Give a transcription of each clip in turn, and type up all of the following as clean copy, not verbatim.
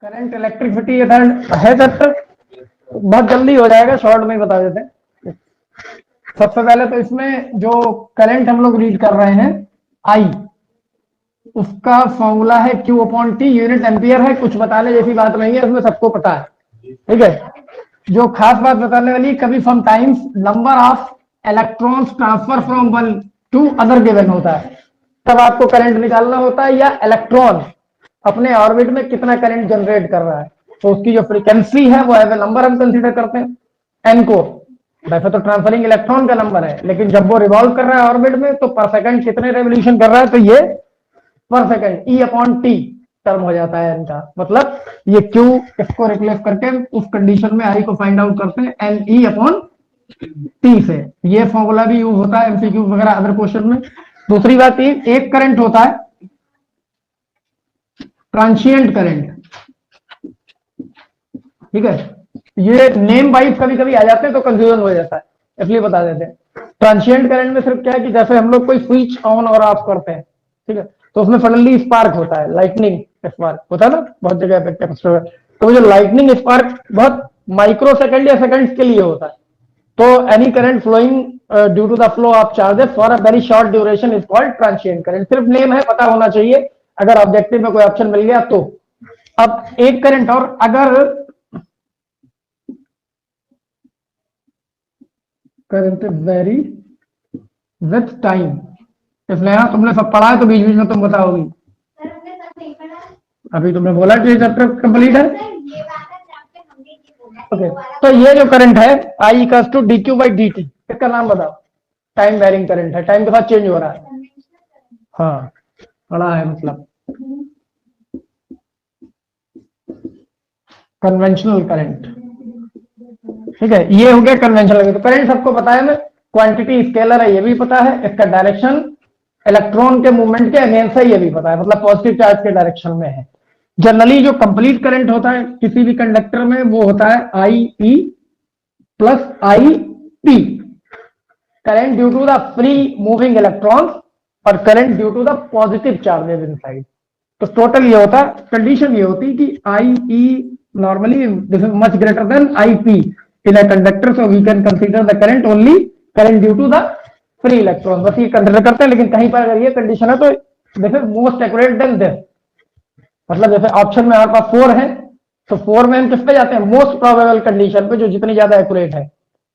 Current electricity है chapter, बहुत जल्दी हो जाएगा, शॉर्ट में बता देते हैं। सबसे पहले तो इसमें जो करंट हम लोग रीड कर रहे हैं आई, उसका फॉर्मूला है Q upon T, unit ampere है, कुछ बताने जैसी बात नहीं है, उसमें सबको पता है। ठीक है, जो खास बात बताने वाली, कभी sometimes number of electrons transfer from one to other given होता है, तब आपको करंट निकालना होता है, या इलेक्ट्रॉन अपने ऑर्बिट में कितना करंट जनरेट कर रहा है, तो उसकी जो फ्रीक्वेंसी है वो एज ए नंबर हम कंसीडर करते हैं एन को। वैसे तो ट्रांसफरिंग इलेक्ट्रॉन का नंबर है, लेकिन जब वो रिवॉल्व कर रहा है ऑर्बिट में तो पर सेकंड कितने रेवोल्यूशन कर रहा है, तो ये पर सेकंड ई अपॉन टी टर्म हो जाता है इनका, मतलब ये क्यू, इसको रिप्लेस करके उस कंडीशन में आई को फाइंड आउट करते हैं एन ई अपॉन टी से। ये फॉर्मूला भी यूज होता है एमसीक्यू वगैरह अदर क्वेश्चन में। दूसरी बात, एक करंट होता है ट्रांसिएंट करंट, ठीक है, ये नेम वाइज कभी कभी आ जाते हैं तो कंफ्यूजन हो जाता है, इसलिए बता देते हैं। ट्रांसिएंट करंट में सिर्फ क्या है कि जैसे हम लोग कोई स्विच ऑन और ऑफ करते हैं, ठीक है, तो उसमें सडनली स्पार्क होता है, लाइटनिंग स्पार्क होता है ना, बहुत जगह पे। तो जो लाइटनिंग स्पार्क बहुत माइक्रो सेकंड या सेकंड्स के लिए होता है, तो any current flowing due to the flow of charges for a very short duration is called transient current. सिर्फ नेम है, पता होना चाहिए, अगर ऑब्जेक्टिव में कोई ऑप्शन मिल गया तो। अब एक करंट, और अगर करंट वेरी विथ टाइम, इसलिए हाँ तुमने सब पढ़ा है तो बीच बीच में तुम बताओगी। अभी तुमने बोला कि चैप्टर कंप्लीट है, ओके। तो ये जो करंट है I equals to D Q by D T, इसका नाम बताओ। टाइम वेरिंग करंट है, टाइम के साथ चेंज हो रहा है। हाँ, पढ़ा है, मतलब कन्वेंशनल करंट, ठीक है, ये हो गया कन्वेंशनल। तो करंट सबको पता है ना, क्वांटिटी स्केलर है ये भी पता है, इसका डायरेक्शन इलेक्ट्रॉन के मूवमेंट के अगेंस्ट है ये भी पता है, मतलब पॉजिटिव चार्ज के डायरेक्शन में है। जनरली जो कंप्लीट करंट होता है किसी भी कंडक्टर में वो होता है I E plus I P, current due to the free moving electrons और current due to the positive charges inside. तो टोटल ये होता है, कंडीशन ये होती कि आई ई normally this is much greater than ip in a conductor, so we can consider the current only current due to the free electron, बस ये consider करते हैं। लेकिन कहीं पर अगर ये कंडीशन है तो this is most accurate then this, मतलब जैसे ऑप्शन में हमारे पास 4 है तो 4 में हम किस पे जाते हैं, मोस्ट प्रोबेबल कंडीशन पे, जो जितनी ज्यादा एक्यूरेट है।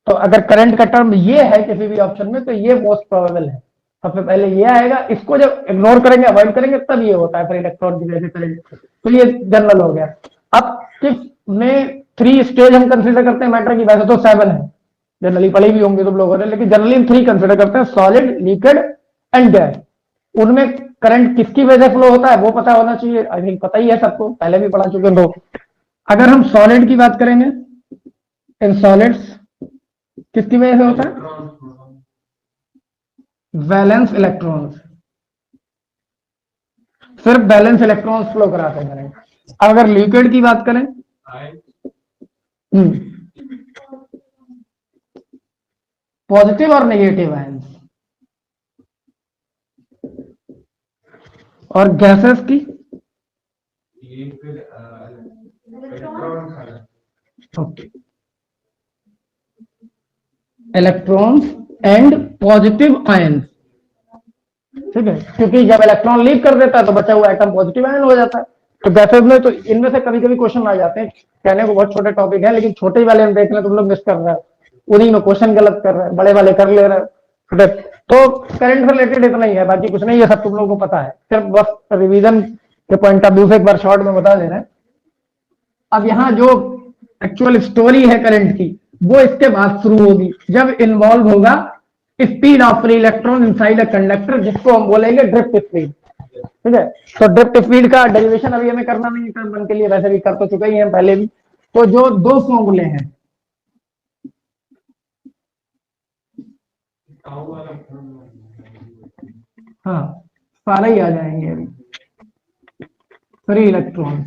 तो अगर करंट का टर्म ये है किसी भी ऑप्शन में तो ये मोस्ट प्रोबेबल है, सबसे पहले ये आएगा, इसको जब इग्नोर करेंगे अवॉइड करेंगे तब ये होता है फिर इलेक्ट्रॉन की वजह से करंट। तो ये जनरल हो गया। अब किस में 3 स्टेज हम कंसीडर करते हैं मैटर की, वैसे तो 7 है, जनरली पढ़ी भी होंगे तुम लोगों ने, लेकिन जनरली हम 3 कंसीडर करते हैं, सॉलिड, लिक्विड एंड गैस। उनमें करंट किसकी वजह से फ्लो होता है वो पता होना चाहिए, आई थिंक पता ही है सबको, पहले भी पढ़ा चुके हो। अगर हम सॉलिड की बात करेंगे, इन सॉलिड्स किसकी वजह से होता है, वैलेंस इलेक्ट्रॉन्स, सिर्फ बैलेंस इलेक्ट्रॉन्स फ्लो कराते हैं करंट। अब अगर लिक्विड की बात करें, पॉजिटिव और नेगेटिव आयंस, और गैसेस की okay, electrons and positive ions, ठीक है, क्योंकि जब इलेक्ट्रॉन लीक कर देता है तो बचा हुआ एटम पॉजिटिव आयन हो जाता है। तो गैसेस में तो इनमें से कभी कभी क्वेश्चन आ जाते हैं, कहने को बहुत छोटे टॉपिक है लेकिन छोटे वाले हम देख रहे हैं, तुम लोग मिस कर रहे हो, उन्हीं में क्वेश्चन गलत कर रहे हैं, बड़े वाले कर ले रहे हैं। तो करंट रिलेटेड इतना ही है, बाकी कुछ नहीं है, सब तुम लोगों को पता है, सिर्फ बस रिवीजन के पॉइंट ऑफ व्यू से एक बार शॉर्ट में बता देना है। अब यहाँ जो एक्चुअल स्टोरी है करंट की वो इसके बाद शुरू होगी, जब इन्वॉल्व होगा speed of free electron inside a conductor, जिसको हम बोलेंगे ड्रिफ्ट स्पीड, ठीक है। तो ड्रिफ्ट स्पीड का डेरिवेशन अभी हमें करना नहीं है, टर्म वन के लिए वैसे भी कर तो चुके ही हैं पहले भी। तो जो 2 फॉर्मूले हैं, हाँ सारे ही आ जाएंगे अभी, फ्री इलेक्ट्रॉन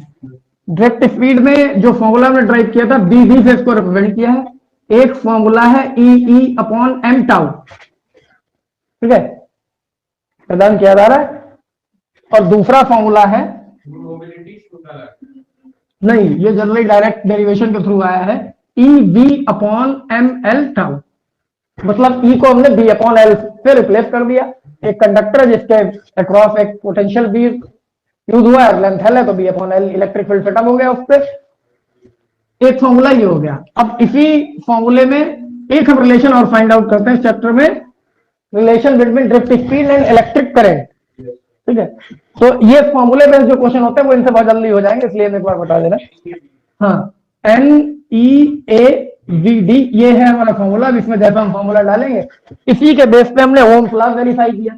ड्रिफ्ट स्पीड में जो फॉर्मूला हमने ड्राइव किया था बी वी से इसको रिप्रेजेंट किया है। एक फॉर्मूला है ई ई अपॉन एम टाउ, ठीक है, प्रदान किया जा रहा है, और दूसरा फॉर्मूला है नहीं, ये जनरली डायरेक्ट डेरिवेशन के थ्रू आया है, E V upon M L tau, मतलब ई को हमने बी अपॉन एल से रिप्लेस कर दिया। एक कंडक्टर जिसके अक्रॉस एक पोटेंशियल बी यूज हुआ है, लेंथ एल है, तो B upon L electric field setup हो गया उससे। एक फॉर्मूला ये हो गया। अब इसी फॉर्मूले में एक हम रिलेशन और फाइंड आउट करते हैं इस चैप्टर में, relation between drift speed and electric current. ठीक है, तो ये फॉर्मूले बेस्ड जो क्वेश्चन होते हैं वो इनसे बहुत जल्दी हो जाएंगे, इसलिए मैं एक बार बता देना। हाँ, N E A V D ये है हमारा फॉर्मूला। इसमें जैसा हम फॉर्मूला डालेंगे इसी के बेस पे हमने ओम्स लॉ वेरीफाई किया।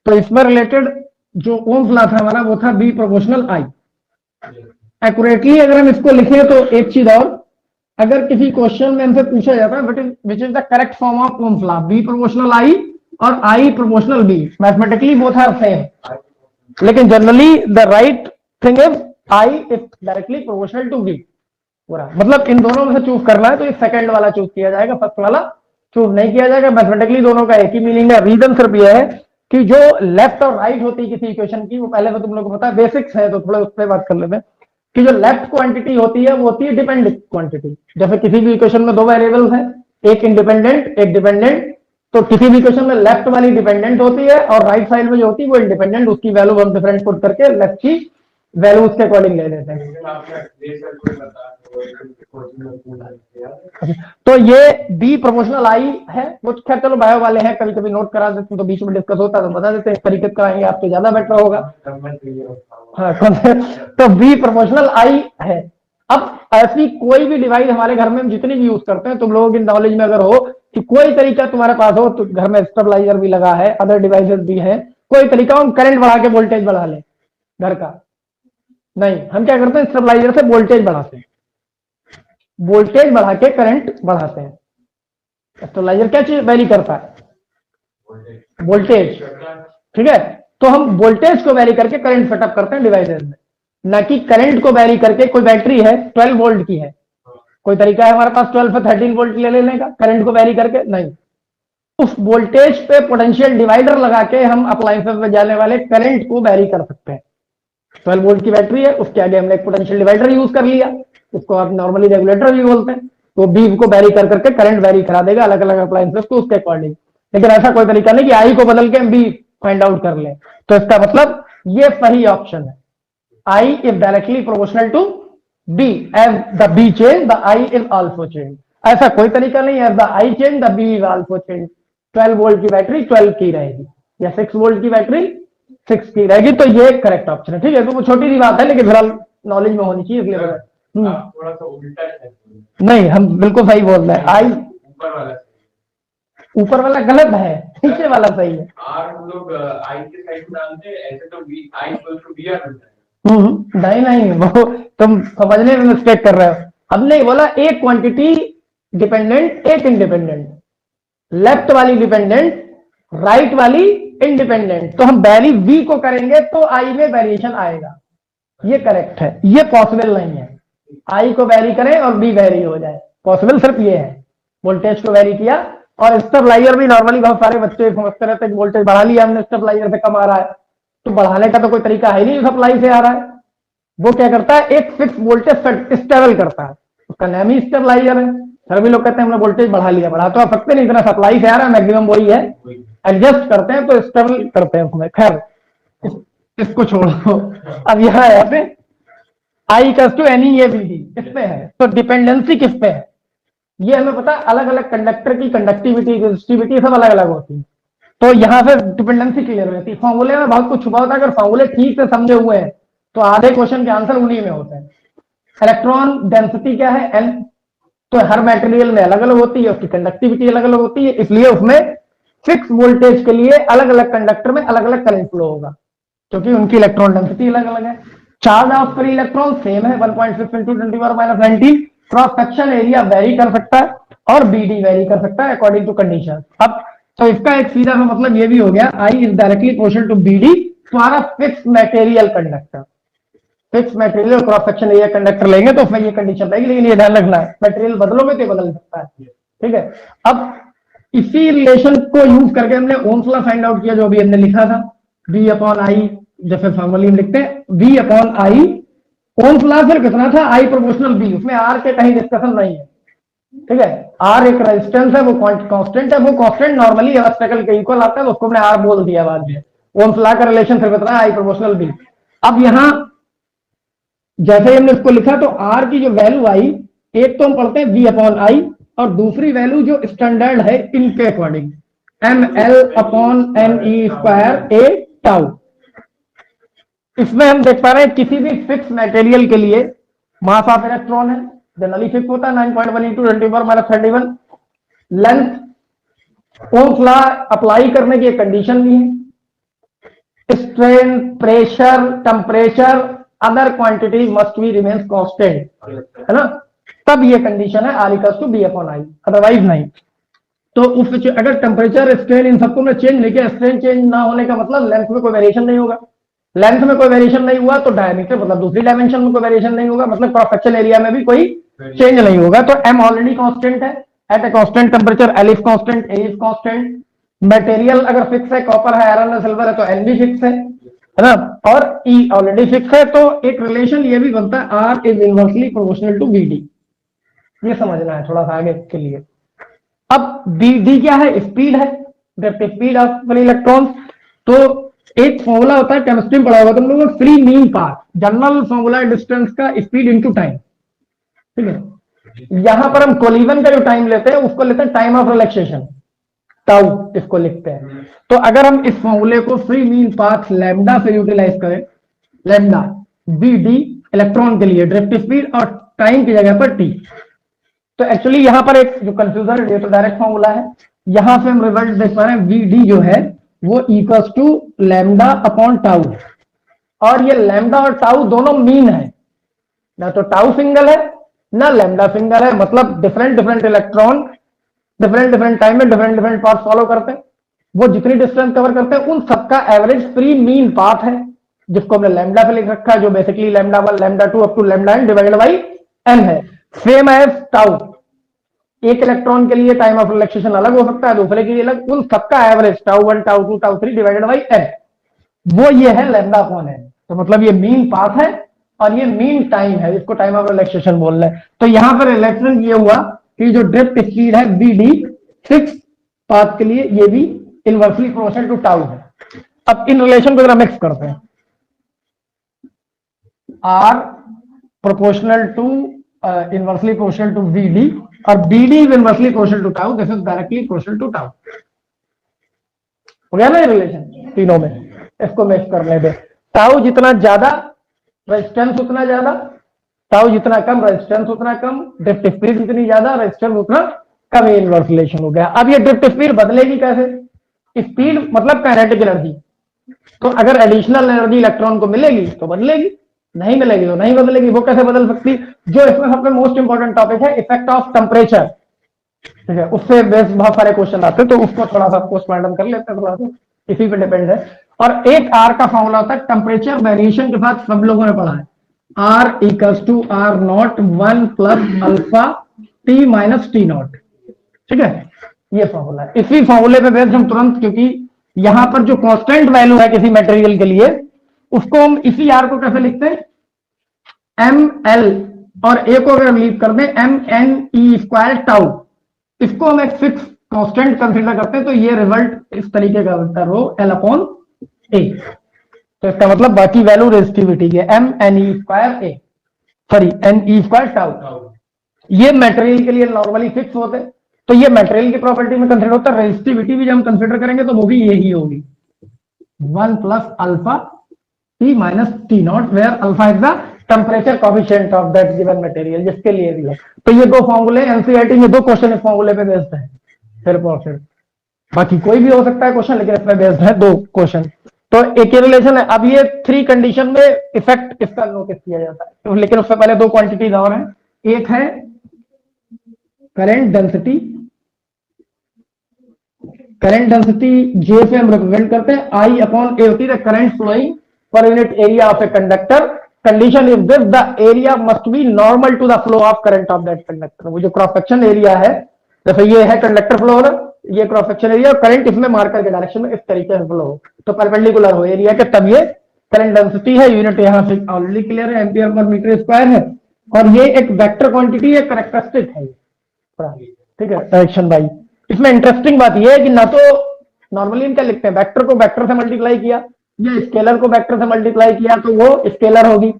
तो इसमें रिलेटेड जो ओम्स लॉ था हमारा वो था बी प्रोपोर्शनल आई। एक्यूरेटली अगर हम इसको लिखें तो एक चीज और, अगर किसी क्वेश्चन में हमसे पूछा जाता है which is the correct form of Ohm's law, B proportional I और I proportional B, mathematically both are same, लेकिन generally the right thing is I is directly proportional to B. पूरा मतलब इन दोनों में से चूज करना है तो ये सेकंड वाला चूज किया जाएगा, फर्स्ट वाला चूज नहीं किया जाएगा। मैथमेटिकली दोनों का एक ही मीनिंग है। रीजन सिर्फ ये है कि जो लेफ्ट और राइट होती है किसी इक्वेशन की, वो पहले तो तुम लोग को पता है, बेसिक्स है तो थोड़ा उस पर बात कर लेते हैं कि जो लेफ्ट क्वांटिटी होती है वो होती है डिपेंडेंट क्वांटिटी। जैसे किसी भी इक्वेशन में दो वेरिएबल्स हैं, एक इंडिपेंडेंट एक डिपेंडेंट, तो किसी भी इक्वेशन में लेफ्ट वाली डिपेंडेंट होती है और राइट साइड में जो होती है वो इंडिपेंडेंट, उसकी वैल्यू हम डिफरेंट पुट करके लेफ्ट की वैल्यू उसके अकॉर्डिंग ले लेते हैं। तो ये बी प्रोपोर्शनल आई है, वो खैर चलो बायो वाले हैं, कभी कभी नोट करा देते हैं तो बीच में डिस्कस होता है तो बता देते हैं, इस तरीके कराएंगे आपके ज्यादा बेटर होगा। हाँ, तो बी प्रोपोर्शनल आई है। अब ऐसी कोई भी डिवाइस हमारे घर में हम जितनी भी यूज करते हैं, तुम लोगों की नॉलेज में अगर हो कि कोई तरीका तुम्हारे पास हो, तो घर में स्टेबलाइजर भी लगा है, अदर डिवाइसेस भी है, कोई तरीका हम करंट बढ़ा के वोल्टेज बढ़ा लें घर का। नहीं, हम क्या करते हैं, स्टेबलाइजर से वोल्टेज बढ़ाते हैं, वोल्टेज बढ़ा के करंट बढ़ाते हैं। स्टेबलाइजर क्या चीज वैरी करता है, वोल्टेज। ठीक है, तो हम वोल्टेज को वैरी करके करंट सेटअप करते हैं डिवाइसेस में, ना कि करंट को वैरी करके। कोई बैटरी है 12 वोल्ट की है, कोई तरीका है हमारे पास 12 से 13 वोल्ट ले लेने का करंट को वैरी करके? नहीं, उस वोल्टेज पे पोटेंशियल डिवाइडर लगा के हम अप्लायंसेस में जाने वाले करंट को वैरी कर सकते हैं। 12 वोल्ट की बैटरी है, उसके आगे हमने एक पोटेंशियल डिवाइडर यूज कर लिया, उसको आप नॉर्मली रेगुलेटर भी बोलते हैं, तो बी को वैरी कर करके करंट वैरी करा देगा अलग अलग अप्लायंसेस को उसके अकॉर्डिंग। लेकिन ऐसा कोई तरीका नहीं कि आई को बदल के हम बी फाइंड आउट कर लें। तो इसका मतलब ये सही ऑप्शन है, I is directly proportional to B, as the B change the I is also change. ऐसा कोई तरीका नहीं, as the I change the B is also change. 12 volt की बैटरी 12 की रहेगी या 6 वोल्ट की बैटरी 6 की रहेगी, तो ये करेक्ट ऑप्शन है। ठीक है, तो वो छोटी सी बात है लेकिन फिलहाल नॉलेज में होनी चाहिए, इसलिए थोड़ा सा उल्टा है। नहीं, हम बिल्कुल सही बोल रहे हैं। आई ऊपर वाला गलत है, नीचे वाला सही है। आर हम लोग आई के साइड में डालते हैं, ऐसे तो B I equal to B R होता है। नहीं नहीं, वो तुम समझने में मिस्टेक कर रहे हो। हमने बोला एक क्वांटिटी डिपेंडेंट एक इंडिपेंडेंट, लेफ्ट वाली डिपेंडेंट राइट वाली इंडिपेंडेंट, तो हम वैरी वी को करेंगे तो आई में वेरिएशन आएगा, ये करेक्ट है। ये पॉसिबल नहीं है आई को वैरी करें और बी वैरी हो जाए, पॉसिबल सिर्फ ये है वोल्टेज को वैरी किया। और स्टेबलाइजर भी नॉर्मली बहुत सारे बच्चे समझते रहते हैं कि वोल्टेज बढ़ा लिया हमने स्टेबलाइजर से कम आ रहा है, तो बढ़ाने का तो कोई तरीका है नहीं, सप्लाई से आ रहा है। वो क्या करता है, एक फिक्स वोल्टेज स्टेबल करता है, उसका नाम ही स्टेबलाइजर है। सभी लोग कहते हैं हमने वोल्टेज बढ़ा लिया, बढ़ा तो आप सकते नहीं, इतना सप्लाई से आ रहा है मैक्सिमम वही है, एडजस्ट करते हैं तो स्टेबल करते हैं उसमें। खैर इसको छोड़ो, अब यहाँ पे आई कस to any A B D किस पे है, तो डिपेंडेंसी किस पे है ये हमें पता है। अलग अलग कंडक्टर की कंडक्टिविटी रेजिस्टिविटी सब अलग अलग होती है, तो यहाँ से डिपेंडेंसी क्लियर रहती है। फॉर्मूले में बहुत कुछ छुपा होता है, अगर फॉर्मूले ठीक से समझे हुए हैं तो आधे क्वेश्चन के आंसर उन्हीं में होते हैं। इलेक्ट्रॉन डेंसिटी क्या है, एन, तो हर मटेरियल में अलग अलग होती है, उसकी कंडक्टिविटी अलग अलग होती है, इसलिए उसमें फिक्स वोल्टेज के लिए अलग अलग कंडक्टर में अलग अलग करंट फ्लो होगा, क्योंकि उनकी इलेक्ट्रॉन डेंसिटी अलग अलग है। Charge of free electron same है 1.6 × 10⁻⁻19। क्रॉस सेक्शन एरिया वेरी कर सकता है और बीडी वेरी कर सकता है अकॉर्डिंग टू कंडीशन। अब तो इसका एक सीधा सा मतलब ये भी हो गया, I is directly proportional to B D for a fix material conductor. Fix material cross section area conductor लेंगे तो उसमें ये कंडीशन रहेगी, लेकिन ये ध्यान रखना है मटेरियल बदलोगे तो बदल सकता है। ठीक है, अब इसी रिलेशन को यूज करके हमने ओम्स लॉ फाइंड आउट किया, जो अभी हमने लिखा था, V अपॉन आई, जैसे फॉर्मूली में लिखते हैं V upon I Ohm's law फिर कितना था, आई प्रोपोर्शनल बी, उसमें आर के कहीं डिस्कशन नहीं है, ठीक है। आर एक रेजिस्टेंस है, वो कांस्टेंट है, वो कांस्टेंट नॉर्मली ऑब्स्टेकल के इक्वल आता है, तो उसको हमने आर बोल दिया बाद में। ओम्स लॉ का रिलेशन फिर कितना है, आई प्रोपोर्शनल बी। अब यहां जैसे हमने इसको लिखा तो आर की जो वैल्यू आई, एक तो हम पढ़ते हैं बी अपॉन आई, और दूसरी वैल्यू जो स्टैंडर्ड है इनके according M L upon N E square A tau. इसमें हम देख पा रहे हैं किसी भी फिक्स मटेरियल के लिए मास ऑफ इलेक्ट्रॉन है, जनरली फिक्स होता है 9.1 into 10⁻31। Length ohm's law apply करने की एक कंडीशन भी है, strain, pressure, temperature, other quantity must be remains constant, है ना, तब ये कंडीशन है R equals to B upon I, otherwise नहीं। तो उस अगर टेम्परेचर, स्ट्रेन, इन सबको हमने चेंज नहीं किया, स्ट्रेन चेंज ना होने का मतलब लेंथ में कोई वेरिएशन नहीं होगा, लेंथ में कोई वेरिएशन नहीं हुआ तो डायमीटर मतलब दूसरी डायमेंशन में कोई वेरिएशन नहीं होगा, मतलब क्रॉस सेक्शन एरिया में भी कोई चेंज नहीं होगा। तो एम ऑलरेडी कांस्टेंट है, at a constant temperature L is constant, A is constant. Material अगर फिक्स है, कॉपर है, आयरन है, सिल्वर है, तो एन भी फिक्स है ना, और ई ऑलरेडी फिक्स है। तो एक रिलेशन ये भी बनता है, R is inversely proportional to B D, ये समझना है थोड़ा सा आगे के लिए। अब बी डी क्या है, स्पीड है, ड्रिफ्ट स्पीड ऑफ इलेक्ट्रॉन। तो एक फॉर्मूला होता है, केमिस्ट्री में पढ़ा होगा तुम लोगों ने, free mean path, general formula है डिस्टेंस का स्पीड इनटू टाइम, ठीक है। यहां पर हम कोलिजन का जो टाइम लेते हैं उसको लेते हैं टाइम ऑफ रिलैक्सेशन, टाउ इसको लिखते हैं। तो अगर हम इस फॉर्मूले को फ्री मीन पाथ लैम्डा से यूटिलाइज करें, लैम्डा बी डी इलेक्ट्रॉन के लिए ड्रिफ्ट स्पीड और टाइम की जगह पर टी, तो एक्चुअली यहां पर एक जो कंफ्यूजन है, ये तो डायरेक्ट फॉर्मूला है, यहां से हम रिजल्ट देख पा रहे हैं वी डी जो है वो equals to lambda upon tau, और ये लैम्डा और टाउ दोनों मीन है, ना तो टाउ सिंगल है ना लैम्डा सिंगल है, मतलब different different electron different different time में डिफरेंट डिफरेंट पाथ फॉलो करते हैं, वो जितनी डिस्टेंस कवर करते हैं उन सबका एवरेज फ्री मीन पाथ है, जिसको हमने लैम्डा पे लिख रखा है, जो basically lambda 1 lambda 2 up to lambda N divided by N है, सेम एज टाउ। एक इलेक्ट्रॉन के लिए टाइम ऑफ रिलैक्सेशन अलग हो सकता है, दूसरे के लिए अलग, उन सबका average tau 1 tau 2 tau 3 divided by N, वो ये है लैम्डा अपॉन एन। तो मतलब ये मीन पाथ है और ये मीन टाइम है, इसको टाइम ऑफ रिलैक्सेशन बोल रहे हैं। तो यहां पर रिलेशन ये हुआ कि जो ड्रिफ्ट स्पीड है बी डी फिक्स पाथ के लिए ये भी इनवर्सली प्रोपोर्शनल टू टाउ है। अब इन रिलेशन को जरा मिक्स करते हैं, R proportional to inversely proportional to V D और B D is inversely proportional to tau, this is directly proportional to tau. हो गया ना ये रिलेशन तीनों में, इसको मिक्स करने दे। टाउ जितना ज्यादा रेजिस्टेंस उतना ज्यादा, टाउ जितना कम रेजिस्टेंस उतना कम, ड्रिफ्ट स्पीड जितनी ज्यादा रेजिस्टेंस उतना कम, इनवर्स रिलेशन हो गया। अब ये ड्रिफ्ट स्पीड बदलेगी कैसे, स्पीड मतलब काइनेटिक एनर्जी, तो अगर एडिशनल एनर्जी इलेक्ट्रॉन को मिलेगी तो बदलेगी, नहीं मिलेगी तो नहीं बदलेगी। वो कैसे बदल सकती, जो इसमें सबसे मोस्ट इंपॉर्टेंट टॉपिक है इफेक्ट ऑफ टेम्परेचर, ठीक है, उससे बेस बहुत सारे क्वेश्चन आते हैं, तो उसको थोड़ा सा पोस्टमार्टम कर लेते हैं, थोड़ा सा इसी पे डिपेंड है। और एक आर का फॉर्मूला होता है टेम्परेचर वेरिएशन के साथ, सब लोगों ने पढ़ा है, R equals to R not 1 plus alpha T minus T not, ठीक है, ये फॉर्मूला है। इसी फॉर्मूले पे बेस्ड हम तुरंत, क्योंकि यहां पर जो कांस्टेंट वैल्यू है किसी मटेरियल के लिए, उसको हम इसी आर को कैसे लिखते हैं, एम एल, और ए को अगर हम लीव कर दें M N E square tau, इसको हम एक फिक्स कांस्टेंट कंसीडर करते हैं, तो ये रिजल्ट इस तरीके का बनता है, रो एल अपॉन ए। तो इसका मतलब बाकी वैल्यू रेजिस्टिविटी के M N E square A, sorry N E square tau, ये मटेरियल के लिए नॉर्मली फिक्स होते हैं। तो ये मटेरियल की प्रॉपर्टी में कंसीडर होता है। रेजिस्टिविटी भी जब हम कंसीडर करेंगे तो वो भी यही होगी, 1 plus alpha T minus T not, where alpha is the temperature coefficient of that given material, जिसके लिए भी है। तो ये दो फॉर्मूले एनसीईआरटी में 2 क्वेश्चन इस फॉर्मूले पे बेस्ड है, फिर बाकी कोई भी हो सकता है क्वेश्चन, लेकिन इसमें बेस्ड है 2 क्वेश्चन। तो एक ही रिलेशन है। अब ये 3 कंडीशन में इफेक्ट इसका नोटिस किया जाता है, तो लेकिन उससे पहले 2 क्वांटिटीज और हैं। एक है करंट डेंसिटी, करंट डेंसिटी जे से हम रिप्रेजेंट करते हैं, आई अपॉन ए होती है current flowing per unit area of a conductor. Condition is this, the area must be normal to the flow of current of that conductor. वो जो cross section area है, जैसे ये है कंडक्टर फ्लो हो रहा, ये क्रॉस सेक्शन एरिया, और करंट इसमें मार्कर के डायरेक्शन में इस तरीके से फ्लो हो, तो परपेंडिकुलर हो एरिया के, तब ये करंट डेंसिटी है, यूनिट यहाँ से ऑलरेडी क्लियर है, एम्पियर पर मीटर स्क्वायर है, और ये एक वेक्टर क्वांटिटी है, कैरेक्टरिस्टिक है पूरा, ठीक है, डायरेक्शन वाइज। इसमें इंटरेस्टिंग बात यह है कि ना तो नॉर्मली इनका लिखते हैं वेक्टर को वेक्टर से मल्टीप्लाई किया या स्केलर को वेक्टर से मल्टीप्लाई किया तो वो स्केलर होगी,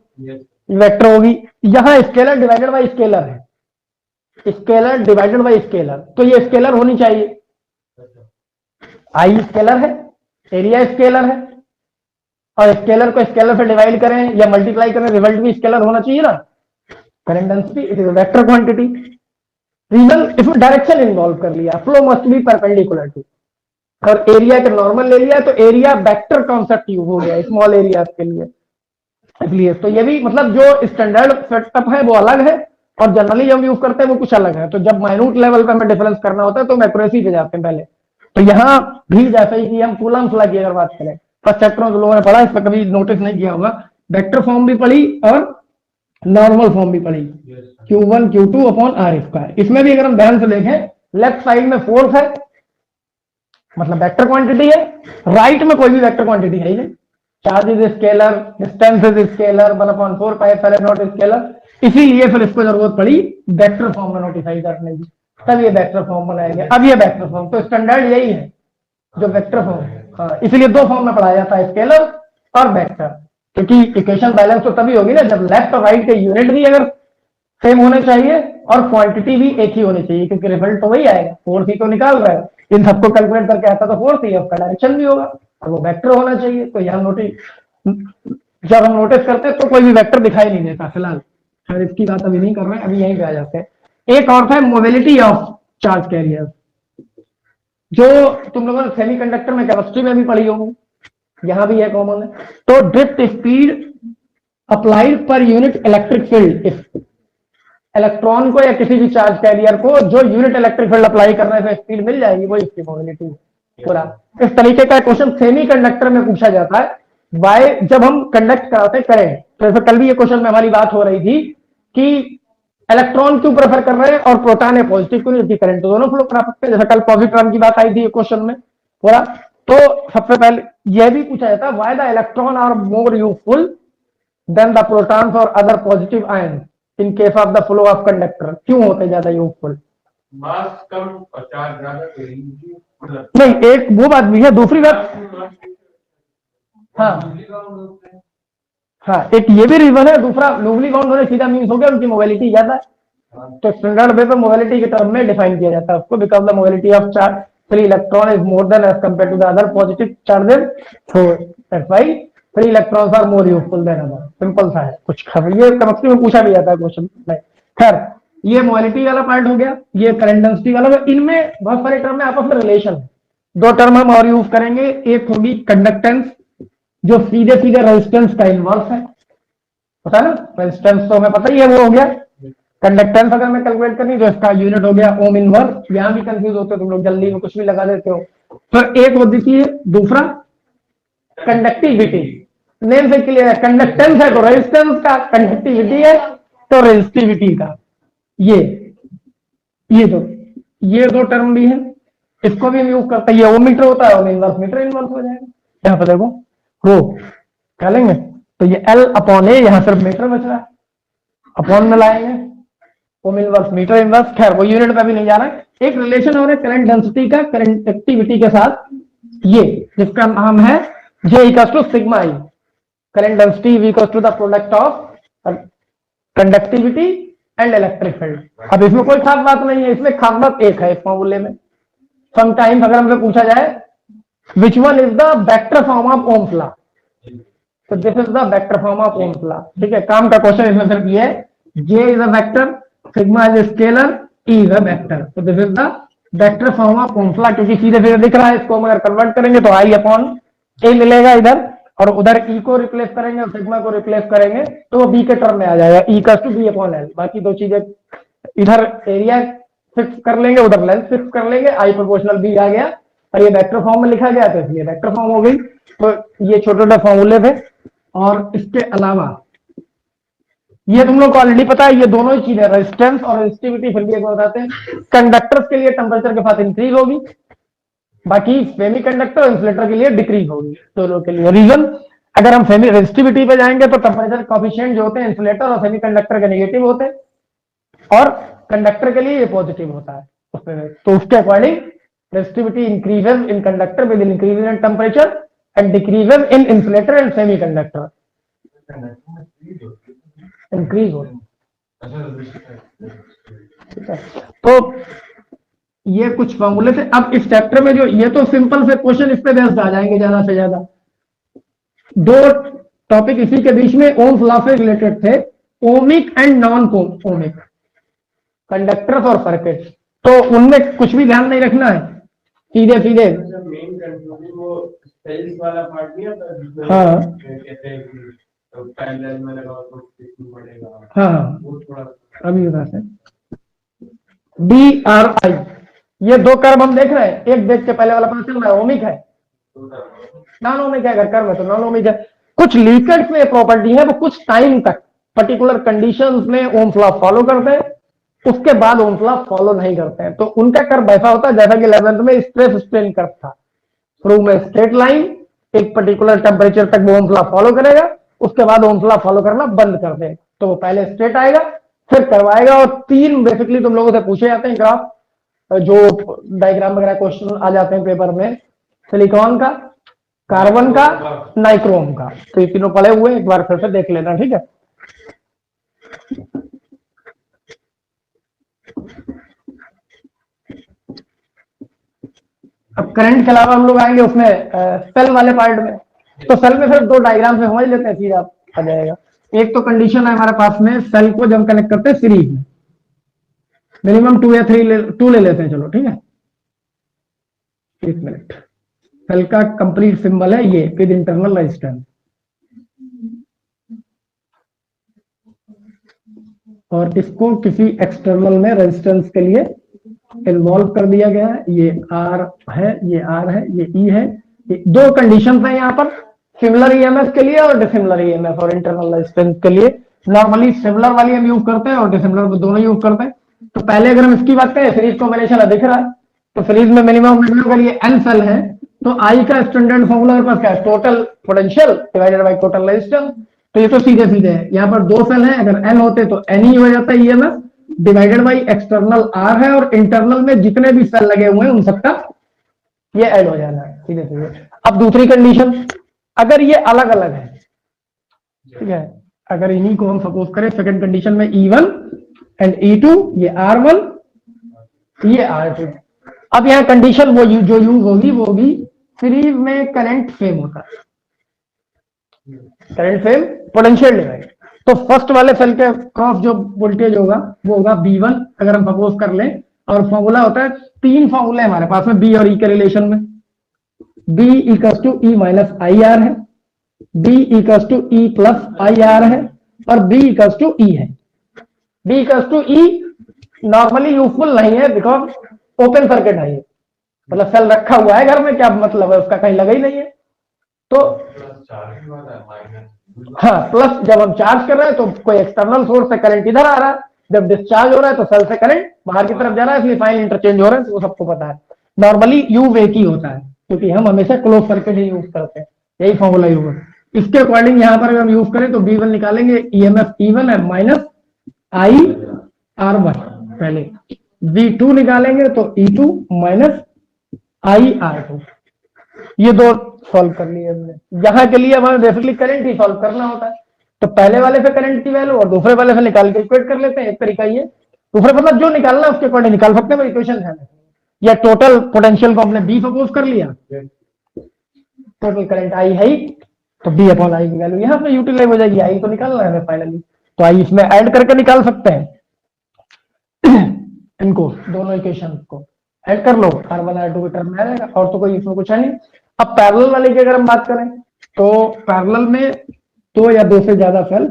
वेक्टर होगी। यहाँ स्केलर डिवाइडेड बाय स्केलर है, स्केलर डिवाइडेड बाय स्केलर, तो ये स्केलर होनी चाहिए। आई स्केलर है, एरिया स्केलर है, और स्केलर को स्केलर से डिवाइड करें या मल्टीप्लाई करें, रिजल्ट भी स्केलर होना चाहिए ना। Current density it is vector quantity. Reason इसमें डायरेक्शन इन्वॉल्व कर लिया, flow must be perpendicular to, और एरिया के नॉर्मल ले लिया तो एरिया वेक्टर कॉन्सेप्ट यूज हो गया स्मॉल एरिया के लिए। इसलिए तो ये भी मतलब जो स्टैंडर्ड सेटअप है वो अलग है और जनरली हम यूज करते हैं वो कुछ अलग है। तो जब माइन्यूट लेवल पे हमें डिफरेंस करना होता है तो हम एक्यूरेसी पे जाते हैं पहले। तो यहाँ भी जैसे ही कि हम कूलम्स लॉ की अगर बात करें, फर्स्ट चैप्टर में लोगों ने पढ़ा, इस पर कभी नोटिस नहीं किया होगा, वेक्टर फॉर्म भी पढ़ी और नॉर्मल फॉर्म भी पढ़ी, Q1 Q2 upon are square. इसमें भी अगर हम ध्यान से देखें, लेफ्ट साइड में फोर्स है मतलब वेक्टर क्वांटिटी है, राइट में कोई भी वेक्टर क्वांटिटी है ही नहीं। Charge is scalar, distance is scalar, 1/4 pi epsilon not scalar, इसीलिए फिर इसको जरूरत पड़ी वेक्टर फॉर्म में नोटिफाई करने की, तब ये वेक्टर फॉर्म बनाएंगे। अब ये वेक्टर फॉर्म तो स्टैंडर्ड यही है जो वेक्टर फॉर्म, हाँ, इसीलिए दो फॉर्म में पढ़ाया जाता है, स्केलर और वेक्टर, क्योंकि इक्वेशन बैलेंस तो तभी होगी ना जब लेफ्ट और राइट के यूनिट भी अगर सेम होने चाहिए और क्वांटिटी भी एक ही होनी चाहिए, क्योंकि रिजल्ट तो वही आएगा, फोर्स ही तो निकाल रहा है, इन सबको कैलकुलेट करके आता तो फोर्स ही है, उसका डायरेक्शन भी होगा और वो वेक्टर होना चाहिए। तो यहाँ नोटिस जब हम नोटिस करते हैं तो कोई भी वेक्टर दिखाई नहीं देता फिलहाल, खैर इसकी बात अभी नहीं कर रहे हैं, अभी यहीं पे आ जाते हैं। एक और था मोबिलिटी ऑफ चार्ज कैरियर, जो तुम लोगों ने सेमीकंडक्टर में केमिस्ट्री में भी पढ़ी होगी, यहां भी है कॉमन है। तो drift speed applied per unit electric field, electron को या किसी भी चार्ज कैरियर को जो यूनिट इलेक्ट्रिक फील्ड अप्लाई करने से स्पीड मिल जाएगी वो इसकी मोबिलिटी पूरा। इस तरीके का क्वेश्चन सेमीकंडक्टर में पूछा जाता है। वाई जब हम कंडक्ट कराते करेंट, तो कल भी ये क्वेश्चन में हमारी बात हो रही थी कि इलेक्ट्रॉन क्यों प्रेफर कर रहे हैं और प्रोटॉन है पॉजिटिव क्यों नहीं, करंट तो दोनों फ्लो करा सकते हैं, जैसा कल पॉजिट्रॉन की बात आई थी क्वेश्चन में पूरा। तो सबसे पहले यह भी पूछा जाता है why the electron are more useful than the protons और other positive ion in case of the flow of conductor, क्यों होते ज्यादा यूजफुल? मास कम और चार्ज ज्यादा, तो नहीं, एक वो बात भी है, दूसरी बात हाँ हाँ एक ये भी रीजन है, दूसरा लूवली बाउंड होने सीधा मीन्स हो गया उनकी मोबिलिटी ज्यादा है। तो स्टैंडर्ड वे पे मोबिलिटी के टर्म में डिफाइन किया जाता है उसको, because the mobility of charge free electron is more than as compare to the other positive charges, so that's why free electrons are more useful than other. Simple सा है, कुछ ये केमिस्ट्री में पूछा भी जाता है क्वेश्चन में। खैर ये मोबिलिटी वाला पार्ट हो गया, ये करंट डेंसिटी वाला। इनमें बहुत सारे टर्म में आपस में रिलेशन है, दो टर्म हम और यूज करेंगे। एक होगी कंडक्टेंस जो सीधे सीधे रेजिस्टेंस का इनवर्स है, पता है ना, रेजिस्टेंस तो हमें पता ही है, वो हो गया। कंडक्टेंस अगर मैं कैलकुलेट करनी तो इसका यूनिट हो गया ओम इनवर्स। यहां भी कंफ्यूज होते हो तुम लोग, जल्दी में कुछ भी लगा देते हो। तो एक होती है, दूसरा कंडक्टिविटी, नेम से क्लियर है, कंडक्टेंस है तो रेजिस्टेंस का, कंडक्टिविटी है तो रेजिस्टिविटी का। ये दो टर्म भी है, इसको भी हम यूज करते हैं। ये ओम मीटर होता है, ओम इनवर्स मीटर इनवर्स हो जाएगा। यहाँ पे देखो रो क्या लेंगे, तो ये L अपॉन ए, यहां सिर्फ मीटर बच रहा है, अपॉन में लाएंगे ओम इनवर्स मीटर इनवर्स। खैर वो यूनिट पे भी नहीं जा रहा है। एक रिलेशन हो रहा है करंट डेंसिटी का करंट एक्टिविटी के साथ, ये जिसका नाम है J equals to sigma I, current density equals to the product of conductivity and electric field. अब इसमें कोई खास बात नहीं है, इसमें खास बात एक है इस फॉर्मूले में। समटाइम्स अगर हमसे पूछा जाए which one is the vector form of Ohm's law, तो this is the vector form of Ohm's law. ठीक है, काम का क्वेश्चन इसमें सिर्फ ये है, J is a vector, sigma is scalar, E is a vector, तो this is the vector form of Ohm's law. क्योंकि सीधे सीधे दिख रहा है, इसको हम अगर कन्वर्ट करेंगे तो I अपॉन ए मिलेगा इधर, और उधर E को रिप्लेस करेंगे और सिग्मा को रिप्लेस करेंगे तो वो B के टर्म में आ जाएगा, E equals to B upon L। बाकी दो चीजें इधर एरिया फिक्स कर लेंगे, उधर लेंथ फिक्स कर लेंगे, I प्रोपोर्शनल B आ गया और ये वेक्टर फॉर्म में लिखा गया तो इसलिए वेक्टर फॉर्म हो गई। तो ये छोटे छोटे फॉर्मूले थे। और इसके अलावा ये तुम लोग को ऑलरेडी पता है, ये दोनों ही चीजें रेजिस्टेंस और रेजिस्टिविटी फिर भी एक बताते हैं। कंडक्टर्स के लिए टेम्परेचर के साथ इंक्रीज होगी, बाकी सेमी कंडक्टर इंसुलेटर के लिए डिक्रीज होगी, दोनों के लिए। रीजन अगर हम सेमी रेजिस्टिविटी पे जाएंगे तो टेम्परेचर कॉफिशिएंट जो होते हैं इंसुलेटर और सेमीकंडक्टर के नेगेटिव होते हैं और कंडक्टर के लिए ये पॉजिटिव होता है उसमें। तो उसके according resistivity increases in conductor with increase in temperature and decreases in insulator and semiconductor. Increase हो, ठीक है। तो ये कुछ फॉर्मूले थे। अब इस चैप्टर में जो ये तो सिंपल से क्वेश्चन इस पे बेस्ड आ जाएंगे ज्यादा से ज्यादा। दो टॉपिक इसी के बीच में ओम्स लॉ से रिलेटेड थे, ohmic and non ohmic, conductors और सर्किट्स। तो उनमें कुछ भी ध्यान नहीं रखना है, सीधे सीधे। मेन कंफ्यूजन वो सेल्स वाला पार्ट नहीं आता जिसमें हाँ कहते हैं कि पैरेलल में लगाओ तो कितना पड़ेगा। हाँ वो थोड़ा अभी बताते हैं। डी आर आई, ये दो कर्व हम देख रहे हैं, एक देख के पहले वाला पता चल रहा है ओमिक है, नॉन ओमिक है। अगर कर्व है तो नॉन ओमिक है। कुछ लीकेज में प्रॉपर्टी है, वो कुछ टाइम तक पर्टिकुलर कंडीशंस में ओम्स लॉ फॉलो करते हैं, उसके बाद ओम्स लॉ फॉलो नहीं करते हैं। तो उनका कर्व ऐसा होता है जैसा कि 11th में स्ट्रेस स्ट्रेन कर्व था, शुरू में स्ट्रेट लाइन, एक पर्टिकुलर टेम्परेचर तक वो ओम्स लॉ फॉलो करेगा, उसके बाद ओम्स लॉ फॉलो करना बंद कर देगा। तो वो पहले स्ट्रेट आएगा फिर कर्व आएगा। और तीन बेसिकली तुम लोगों से पूछे जाते हैं ग्राफ, जो डायग्राम वगैरह क्वेश्चन आ जाते हैं पेपर में, सिलिकॉन का, कार्बन का, नाइक्रोम का। तो ये तीनों पड़े हुए, एक बार फिर से देख लेना, ठीक है। अब करंट के अलावा हम लोग आएंगे उसमें सेल वाले पार्ट में। तो सेल में सिर्फ दो डायग्राम से समझ लेते हैं, सीधा आ जाएगा। एक तो कंडीशन है हमारे पास में, सेल को जब कनेक्ट करते हैं सीरीज में, मिनिमम 2 या 2 ले लेते हैं, चलो ठीक है। एक मिनट, सेल का कंप्लीट सिंबल है ये विद इंटरनल रेजिस्टेंस, और इसको किसी एक्सटर्नल में रेजिस्टेंस के लिए इन्वॉल्व कर दिया गया है। ये आर है, ये आर है, ये ई है। ये दो कंडीशंस हैं यहाँ पर, सिमिलर ईएमएफ के लिए और डिसिमिलर ईएमएफ और इंटरनल रेजिस्टेंस के लिए। नॉर्मली सिमिलर वाली हम यूज करते हैं और डिसिमिलर दोनों यूज करते हैं। तो पहले अगर हम इसकी बात करें, सीरीज कॉम्बिनेशन दिख रहा है, तो सीरीज में मिनिमम के लिए एन सेल है। तो आई का स्टैंडर्ड फॉर्मूला मेरे पास क्या है, total potential divided by total resistance. तो ये तो सीधे सीधे है, यहाँ पर दो सेल है, अगर एन होते तो एन ही हो जाता है EMF, divided by external R है, और इंटरनल में जितने भी सेल लगे हुए हैं उन सबका ये ऐड हो जाना है सीधे सीधे। अब दूसरी कंडीशन, अगर ये अलग अलग है, ठीक है, अगर इन्हीं को हम सपोज करें सेकंड कंडीशन में E1 एंड E2, ये R1 ये R2। अब यहाँ कंडीशन वो जो यूज होगी वो होगी सीरीज में करंट सेम होता है, करंट सेम पोटेंशियल डिवाइड। तो फर्स्ट वाले सेल के क्रॉस जो वोल्टेज होगा वो होगा B1 अगर हम सपोज कर लें। और फॉर्मूला होता है, तीन फॉर्मूले हमारे पास में B और E के रिलेशन में। B equals to E minus I R है, B equals to E plus I R है, और B इक्वल्स टू E है। B equals to E normally useful नहीं है, बिकॉज ओपन सर्किट है ये, मतलब सेल रखा हुआ है घर में, क्या मतलब है उसका, कहीं लगा ही नहीं है। तो हाँ, प्लस जब हम चार्ज कर रहे हैं तो कोई एक्सटर्नल सोर्स से करंट इधर आ रहा है, जब डिस्चार्ज हो रहा है तो सेल से करंट बाहर की तरफ जा रहा है, इसलिए साइन इंटरचेंज हो रहा है, तो वो सबको पता है। नॉर्मली यूज एक ही होता है, क्योंकि हम हमेशा क्लोज सर्किट ही यूज करते हैं, यही फॉर्मूला यूज है। इसके अकॉर्डिंग यहाँ पर अगर हम यूज करें तो B1 निकालेंगे, ईएमएफ E1 है माइनस आई R1 पहले, V2 निकालेंगे तो E2 माइनस आई R2। ये दो सॉल्व कर लिए हमने। यहाँ के लिए हमें बेसिकली करंट ही सॉल्व करना होता है, तो पहले वाले से करंट की वैल्यू और दूसरे वाले से निकाल के इक्वेट कर लेते हैं। एक तरीका ये, दूसरे मतलब जो निकालना है उसके अकॉर्डिंग निकाल सकते हैं, इक्वेशन है। या टोटल पोटेंशियल को हमने B सपोज कर लिया, टोटल करंट आई है ही, तो B अपॉन आई की वैल्यू यहाँ पे यूटिलाइज हो जाएगी। आई तो निकालना है हमें फाइनली, तो आई इसमें ऐड करके निकाल सकते हैं। इनको दोनों इक्वेशन को ऐड कर लो, R1 R2 के टर्म में आ जाएगा, और तो कोई इसमें कुछ है नहीं। अब पैरेलल वाले की अगर हम बात करें तो पैरेलल में दो या दो से ज्यादा सेल,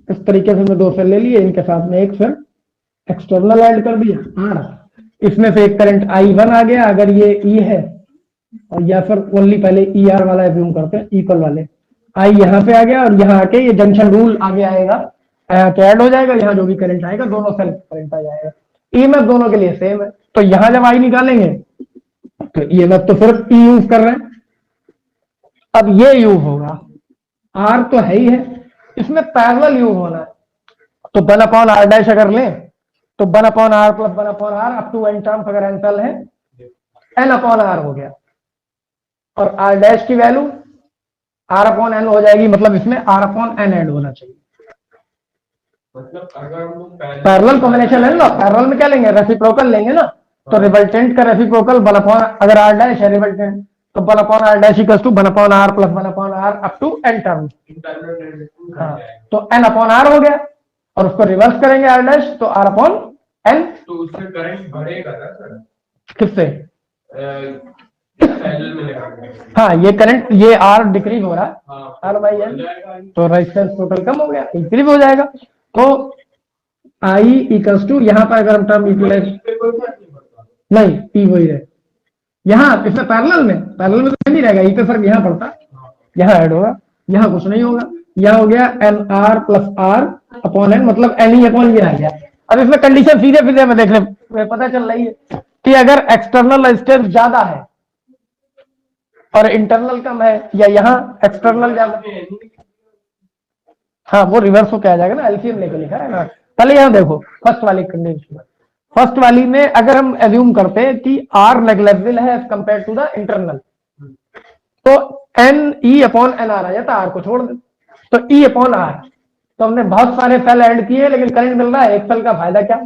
इस तरीके से मैं दो सेल ले लिए, इनके साथ में एक सेल एक्सटर्नल ऐड कर दिया R, इसमें से एक करंट I1 आ गया अगर ये E है, और या फिर ओनली पहले ER वाला एज्यूम करते हैं, इक्वल वाले I यहाँ पे आ गया, और यहाँ आके ये जंक्शन रूल आगे आएगा, यहाँ पे ऐड हो जाएगा, यहाँ जो भी करंट आएगा दोनों सेल करंट आ जाएगा। ईएमएफ दोनों के लिए सेम है, तो यहाँ जब आई निकालेंगे तो ईएमएफ तो सिर्फ ई यूज कर रहे हैं। अब ये यूज होगा, आर तो है ही है, इसमें पैरेलल यूज होना है। तो 1/r डैश अगर लें तो 1/r plus 1/r up to n terms अगर एनसल है n/r हो गया, और r डैश की वैल्यू r/n हो जाएगी, मतलब इसमें r/n ऐड होना चाहिए। मतलब अगर हम लोग पैरेलल कॉम्बिनेशन है ना, पैरेलल में क्या लेंगे, रेसिप्रोकल लेंगे ना, तो रिजल्टेंट का रेसिप्रोकल 1/, अगर r डैश है रिजल्टेंट तो 1/r dash equals to 1/r plus 1/r up to n terms. हाँ, तो n/r हो गया, और उसको रिवर्स करेंगे r डैश तो r/n। तो उससे करंट बढ़ेगा ना सर? किससे? पैरेलल में लगाएंगे। हाँ, ये करंट, ये r डिक्रीज हो रहा है, हाँ, r बाई बढ़ n, जाएगा। तो रेजिस्टेंस टोटल कम हो गया, इंक्रीज हो जाएगा। तो I इक्वल्स टू, यहाँ पर अगर हम टर्म यूटिलाइज, नहीं P वही है यहाँ, इसमें पैरेलल में तो नहीं रहेगा, ई पे फर्क यहाँ पड़ता, यहाँ ऐड होगा, यहाँ कुछ नहीं होगा। यहाँ हो गया NR plus R upon N, मतलब N ही अपॉन ये आ गया। अब इसमें कंडीशन सीधे सीधे में देख रहे पता चल रही है कि अगर एक्सटर्नल रेजिस्टेंस ज्यादा है और इंटरनल कम है, या यहाँ एक्सटर्नल ज्यादा, हाँ वो रिवर्स हो क्या आ जाएगा ना, एलसीएम लेके लिखा है ना। पहले यहाँ देखो फर्स्ट वाली कंडीशन, फर्स्ट वाली में अगर हम एज्यूम करते हैं कि R नेग्लेक्टेबल है as compare to the internal, तो N E upon N R आ जाता, R को छोड़ दे तो E अपॉन R। तो हमने बहुत सारे सेल ऐड किए, लेकिन करंट मिल रहा है, एक सेल का फायदा क्या,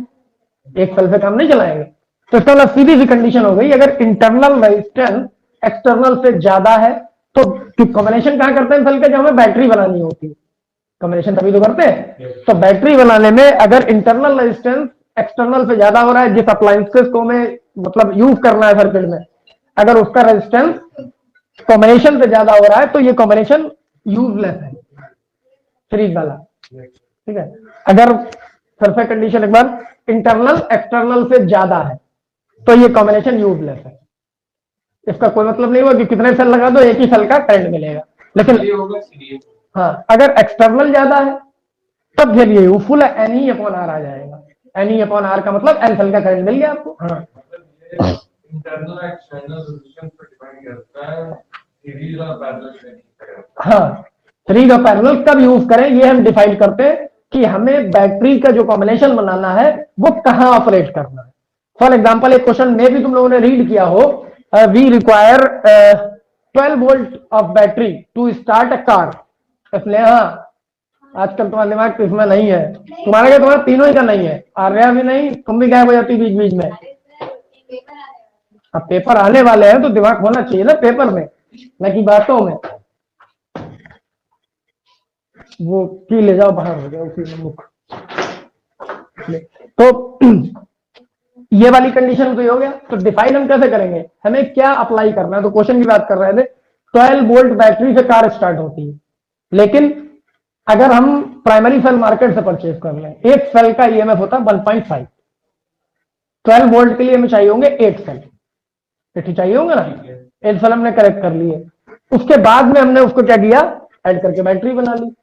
एक सेल पे काम नहीं चलाएंगे। तो इसका मतलब सीधी सी कंडीशन हो गई, अगर इंटरनल रेजिस्टेंस एक्सटर्नल से ज्यादा है तो कॉम्बिनेशन कहां करते हैं सेल के, जब हमें बैटरी बनानी होती है, कॉम्बिनेशन तभी तो करते हैं। तो बैटरी बनाने में अगर इंटरनल रेजिस्टेंस एक्सटर्नल से ज्यादा हो रहा है, जिस अप्लायंसेस को हमें मतलब यूज करना है सर्किट में, अगर उसका रेजिस्टेंस कॉम्बिनेशन से ज्यादा हो रहा है, तो ये कॉम्बिनेशन यूजलेस है, सीरीज वाला। ठीक है, अगर सरफेस कंडीशन एक बार इंटरनल एक्सटर्नल से ज्यादा है तो ये कॉम्बिनेशन यूजलेस है। इसका कोई मतलब नहीं हुआ कि कितने सेल लगा दो एक ही सेल का करंट मिलेगा, लेकिन हाँ अगर एक्सटर्नल ज्यादा है तब फिर ये यूजफुल है, एन ई अपॉन आर आ जाएगा। एन ई अपॉन आर का मतलब एन सेल का करंट मिल गया आपको। हाँ, इंटरनल एक्सटर्नल रेजिस्टेंस पर डिपेंड करता है, सीरीज और पैरेलल से नहीं करेगा। हाँ, सीरीज और पैरेलल कब यूज करें ये हम डिफाइन करते हैं कि हमें बैटरी का जो कॉम्बिनेशन बनाना है वो कहां ऑपरेट करना है। फॉर एग्जांपल एक क्वेश्चन में भी तुम लोगों ने रीड किया हो, we require 12 volt of battery to start a car. इसलिए हाँ, आजकल तुम्हारा दिमाग तो इसमें नहीं है, तुम्हारा क्या, तुम्हारा तीनों ही का नहीं है, आर्या भी नहीं, तुम भी गायब हो जाती बीच बीच में। अब पेपर आने वाले हैं तो दिमाग होना चाहिए ना पेपर में, न कि बातों में। वो की ले जाओ बाहर, हो गया उसी में मुख। तो ये वाली कंडीशन तो ये हो गया। तो डिफाइन हम कैसे करेंगे, हमें क्या अप्लाई करना है। तो क्वेश्चन की बात कर रहे थे, 12 वोल्ट बैटरी से कार स्टार्ट होती है, लेकिन अगर हम प्राइमरी सेल मार्केट से परचेज कर लें, एक सेल का ईएमएफ होता है 1.5, 12 वोल्ट के लिए हमें चाहिए होंगे 8 सेल, 8 चाहिए होंगे ना, 8 सेल हमने कलेक्ट कर लिए। उसके बाद में हमने उसको क्या किया, ऐड करके बैटरी बना ली।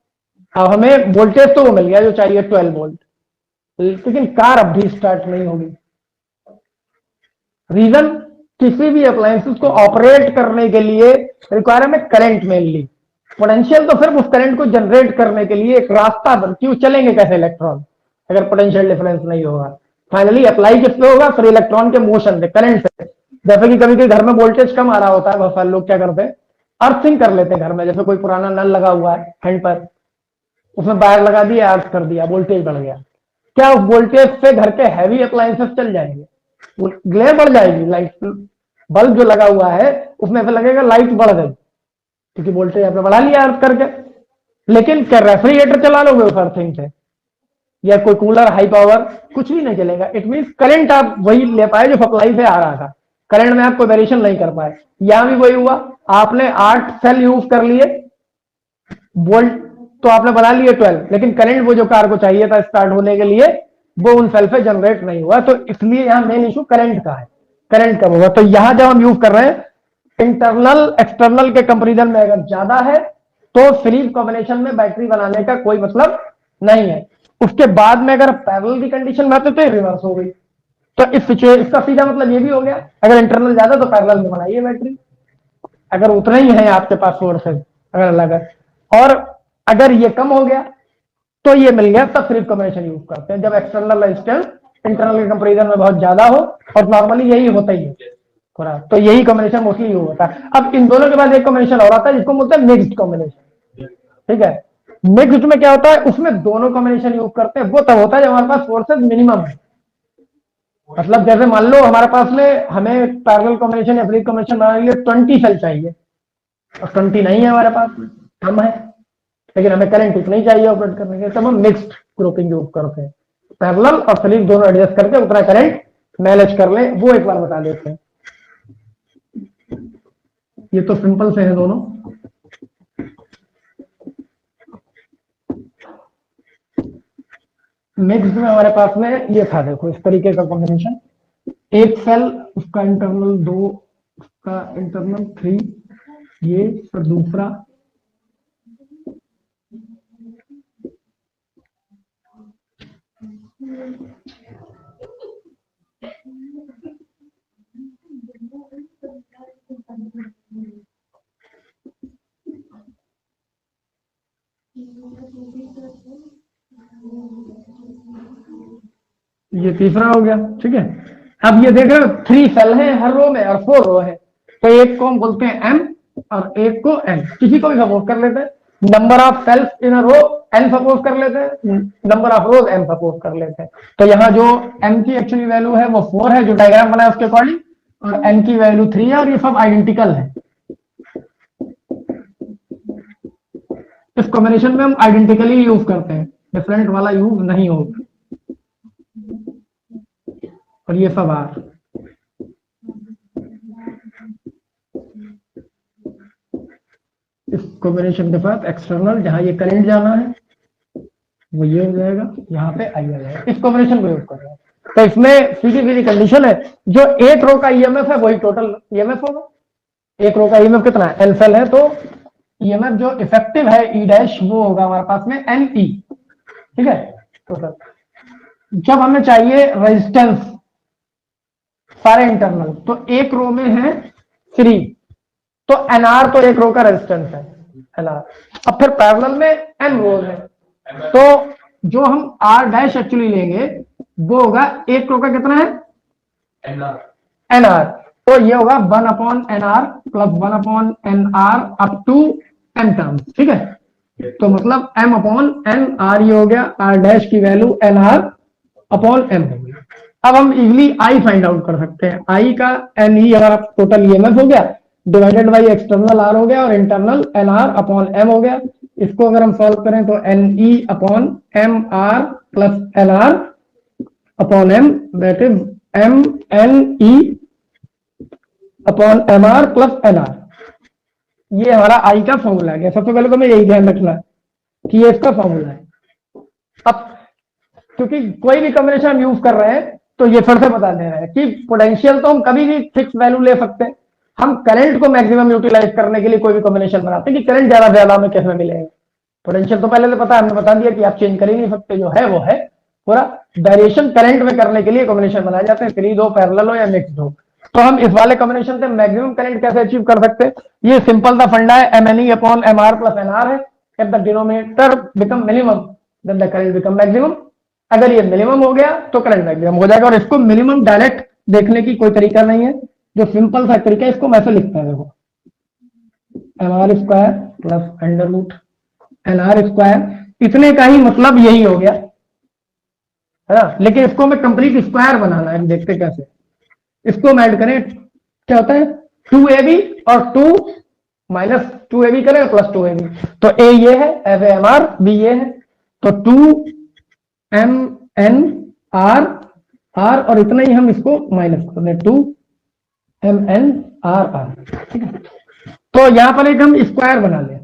अब हमें वोल्टेज तो वो मिल गया जो चाहिए 12 वोल्ट, लेकिन कार अब भी स्टार्ट नहीं होगी। रीजन, किसी भी अप्लायंसेस को ऑपरेट करने के लिए रिक्वायर हमें करंट मेनली, पोटेंशियल तो सिर्फ उस करंट को जनरेट करने के लिए एक रास्ता बन, क्यों चलेंगे कैसे इलेक्ट्रॉन अगर पोटेंशियल डिफरेंस नहीं होगा। फाइनली अप्लाई किस पे होगा, फिर इलेक्ट्रॉन के मोशन से, करंट से। जैसे कि कभी कभी घर में वोल्टेज कम आ रहा होता है, बहुत सारे लोग क्या करते हैं, अर्थिंग कर लेते हैं घर में। जैसे कोई पुराना नल लगा हुआ है हैंड पर, उसमें वायर लगा दिया, अर्थ कर दिया, वोल्टेज बढ़ गया, क्या उस वोल्टेज से घर के हैवी अप्लायंसेस चल जाएंगे, ग्लेयर बढ़ जाएगी, लाइट बल्ब जो लगा हुआ है उसमें ऐसा लगेगा लाइट बढ़ गई, क्योंकि वोल्टेज आपने बढ़ा लिया अर्थ करके। लेकिन क्या रेफ्रिजरेटर चला लोगे उस अर्थिंग से, या कोई कूलर हाई पावर, कुछ भी नहीं चलेगा। इट मीन करंट आप वही ले पाए जो सप्लाई से आ रहा था, करंट में आप कोई वेरिएशन नहीं कर पाए। यहां भी वही हुआ, आपने 8 सेल यूज कर लिए, वोल्ट तो आपने बना लिए 12, लेकिन करंट वो जो कार को चाहिए था स्टार्ट होने के लिए वो उन सेल से जनरेट नहीं हुआ। तो इसलिए यहां मेन इशू करंट का है, करंट कब होगा। तो यहां जब हम यूज कर रहे हैं, इंटरनल एक्सटर्नल के कंपेरिजन में अगर ज्यादा है तो सीरीज कॉम्बिनेशन में बैटरी बनाने का कोई मतलब नहीं है। उसके बाद में अगर पैरेलल की कंडीशन में आते तो रिवर्स हो गई, तो इस सिचुएशन, इसका सीधा मतलब ये भी हो गया, अगर इंटरनल ज्यादा तो पैरेलल में बनाइए बैटरी, अगर उतना ही है आपके पास सोर्सेज अगर अलग है, और अगर ये कम हो गया तो ये मिल गया, तब सिर्फ कॉम्बिनेशन यूज करते हैं, जब एक्सटर्नल रेजिस्टेंस इंटरनल के कंपेरिजन में बहुत ज्यादा हो, और नॉर्मली यही होता ही है थोड़ा, तो यही कॉम्बिनेशन मोस्टली यूज होता है। अब इन दोनों के बाद एक कॉम्बिनेशन और आता है जिसको बोलते हैं मिक्स्ड कॉम्बिनेशन, ठीक है। मिक्स्ड में क्या होता है, उसमें दोनों कॉम्बिनेशन यूज करते हैं, वो तब होता है जब हमारे पास फोर्सेज मिनिमम है। मतलब जैसे मान लो हमारे पास में हमें पैरेलल कॉम्बिनेशन या ब्रिज कॉम्बिनेशन बनाने के लिए 20 सेल चाहिए, और 20 नहीं है हमारे पास में, कम है, लेकिन हमें करंट इतना ही चाहिए ऑपरेट करने के, तब हम मिक्स्ड ग्रुपिंग यूज करते हैं, पैरेलल और सीरीज दोनों एडजस्ट करके उतना करंट मैनेज कर ले, वो एक बार बता देते हैं। ये तो सिंपल से है दोनों। मिक्स्ड में हमारे पास में ये था, देखो इस तरीके का कॉम्बिनेशन, एक सेल उसका इंटरनल 2, उसका इंटरनल 3, ये और दूसरा ये तीसरा हो गया, ठीक है। अब ये देख रहे हो 3 सेल है हर रो में और 4 रो है, तो एक को हम बोलते हैं एम और एक को एन, किसी को भी सपोज कर लेते हैं, number of cells in a row N suppose कर लेते हैं, number of rows M suppose कर लेते हैं। तो यहाँ जो एम की एक्चुअली वैल्यू है वो 4 है, जो डायग्राम बना है उसके अकॉर्डिंग, और एन की वैल्यू 3 है, और ये सब आइडेंटिकल है। इस कॉम्बिनेशन में हम आइडेंटिकली यूज करते हैं, डिफरेंट वाला यूज नहीं होगा, और ये सब आर। इस कॉम्बिनेशन के साथ एक्सटर्नल जहां ये करंट जाना है वो ये हो जाएगा, यहाँ पे आई आ जाएगा, इस कॉम्बिनेशन को यूज कर रहे हैं। तो इसमें सीधी सीधी कंडीशन है, जो एक रो का ईएमएफ है वही टोटल ईएमएफ होगा। एक रो का ईएमएफ कितना है, एन सेल है, तो ईएमएफ जो इफेक्टिव है ई डैश वो होगा हमारे पास में एन ई, ठीक है टोटल। जब हमें चाहिए रेजिस्टेंस सारे इंटरनल, तो एक रो में है 3, तो एनआर तो एक रो का रेजिस्टेंस है एनआर। अब फिर पैरेलल में एन रोज है, तो जो हम आर डैश एक्चुअली लेंगे वो होगा एक रो का कितना है एनआर, तो ये होगा 1/nr plus 1/nr up to N term, ठीक है। तो मतलब m/nr ये हो गया, आर डैश की वैल्यू nr/m होगी। अब हम इजिली आई फाइंड आउट कर सकते हैं, आई का एन ई हमारा टोटल ईएमएफ हो गया, डिवाइडेड बाई एक्सटर्नल आर हो गया, और इंटरनल nr/m हो गया। इसको अगर हम सॉल्व करें तो NE/mr+nr/m, दैट इज MNE/mr+nr। ये हमारा आई का फॉर्मूला है। सबसे पहले तो मैं यही ध्यान रखना है कि ये इसका फॉर्मूला है। अब क्योंकि कोई भी कॉम्बिनेशन हम यूज कर रहे हैं तो ये फिर से बता दे रहे हैं कि पोटेंशियल तो हम कभी भी फिक्स वैल्यू ले सकते हैं, हम करंट को मैक्सिमम यूटिलाइज करने के लिए कोई भी कॉम्बिनेशन बनाते हैं कि करंट ज्यादा से ज्यादा हमें कैसे मिलेगा। पोटेंशियल तो पहले से पता है, हमने बता दिया कि आप चेंज कर ही नहीं सकते, जो है वो है। पूरा वेरिएशन करंट में करने के लिए कॉम्बिनेशन बनाए जाते हैं, सीरीज हो, पैरेलल हो या मिक्स्ड हो। तो हम इस वाले कॉम्बिनेशन से मैक्सिमम करंट कैसे अचीव कर सकते हैं, ये सिंपल सा फंडा है, MNE/mr+nr है। If the denominator become minimum then the current become maximum. अगर ये मिनिमम हो गया तो करंट मैक्सिमम हो जाएगा, और इसको मिनिमम डायरेक्ट देखने की कोई तरीका नहीं है, जो सिंपल सा तरीका है इसको मैं ऐसे लिखता है, देखो mr² प्लस √nr², इतने का ही मतलब यही हो गया है ना। लेकिन इसको हमें कंप्लीट स्क्वायर बनाना है, हम देखते कैसे। इसको हम ऐड करें, क्या होता है 2ab और 2 माइनस 2ab करें प्लस 2ab, तो a ये है FAMR, b ये है, तो 2MNR r, और इतना ही हम इसको माइनस कर दें 2MNR, ठीक है। तो यहां पर एक हम स्क्वायर बना लें,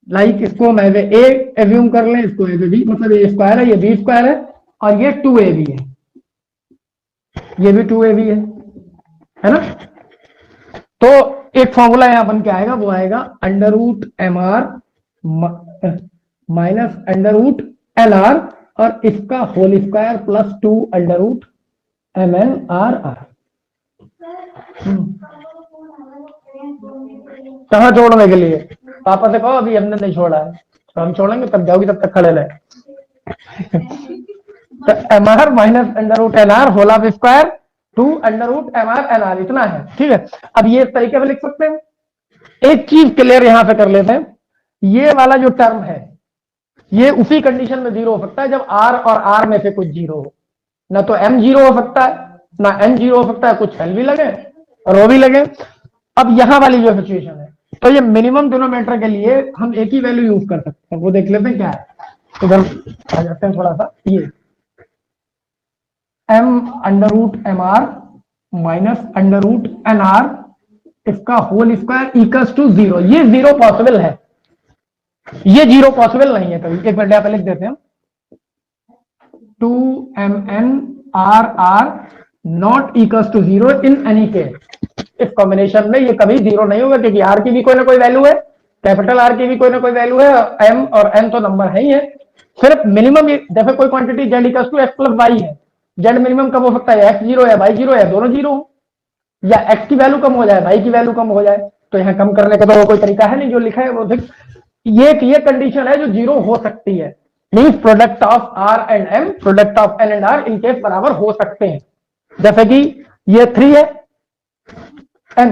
लाइक इसको मैं ए एज्यूम कर लें, इसको बी, मतलब ये स्क्वायर है, ये बी स्क्वायर है, और ये 2ab है, ये भी 2ab है ना। तो एक फॉर्मूला यहां बन के आएगा, वो आएगा √mr माइनस √nr और इसका whole square plus 2 √nr। MNRR। कहाँ छोड़ने के लिए? पापा से कहो अभी हमने नहीं छोड़ा है, तो हम छोड़ेंगे तब जाओगी, तब तक खड़े रहे। तो MR minus under root NR whole of square to under root MR NR, इतना है। ठीक है, अब ये इस तरीके से लिख सकते हैं। एक चीज क्लियर यहां पे कर लेते हैं, ये वाला जो टर्म है ये उसी कंडीशन में जीरो हो सकता है जब R और R में से कुछ जीरो हो। ना तो M जीरो हो सकता है, ना N जीरो हो सकता है, कुछ L भी लगे और O भी लगे। अब यहां वाली जो सिचुएशन है, तो ये मिनिमम डिनोमिनेटर के लिए हम एक ही वैल्यू यूज कर सकते हैं, वो देख लेते हैं क्या है। इधर आ जाते हैं थोड़ा सा, ये M under root MR minus under root NR इसका whole square equals to zero. ये जीरो पॉसिबल है, ये जीरो पॉसिबल नहीं है कभी। एक मिनट यहाँ पे लिख देते हैं, 2MNRR not equals to zero in any case. इस कॉम्बिनेशन में ये कभी जीरो नहीं होगा, क्योंकि R की भी कोई ना कोई वैल्यू है, कैपिटल R की भी कोई ना कोई वैल्यू है, M और N तो नंबर है ही है। सिर्फ मिनिमम जैसे कोई quantity Z equals to X plus Y है, Z मिनिमम कब हो सकता है? X जीरो या Y जीरो या दोनों जीरो हो, या X की वैल्यू कम हो जाए, Y की वैल्यू कम हो जाए। तो यहाँ कम करने का तो कोई तरीका है नहीं, जो लिखा है वो देख। ये कंडीशन है जो जीरो हो सकती है, means product of R and M, product of N and R इनके बराबर हो सकते हैं। जैसे कि ये 3 है, N